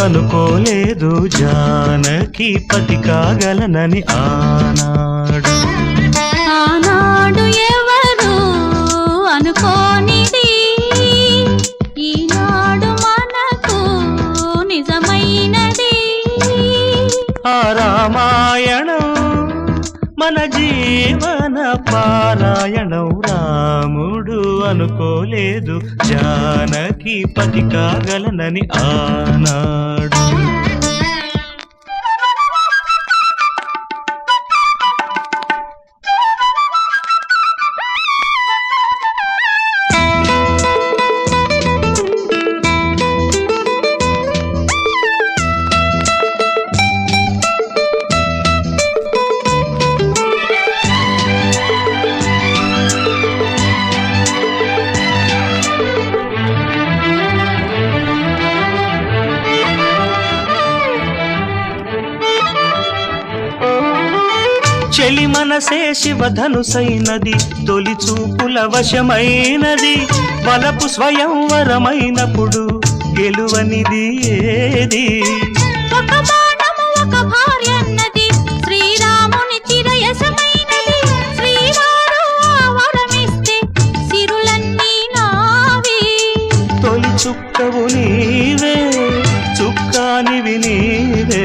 అనుకోలేదు జానకి పతి కాగలనని ఆనాడు. ఆనాడు ఎవరు అనుకోనిది ఈనాడు మనకు నిజమైనది. ఆ రామాయణం మన జీవన పారాయణం. రాముడు అనుకోలేదు జానకి పతి కాగలనని ఆనాడు. చెలి మనసే శివధనుసైనది, తొలి చూపుల వశమైనది. వలపు స్వయంవరమైనప్పుడు గెలువనిది ఏది? ఒక బాణము ఒక భార్యన్నది, శ్రీరాముని చిరయసమైనది. శ్రీవారు వరమిస్తే సిరులన్నీ నావి. తొలి చుక్కవు నీవే, చుక్కానివి నీవే.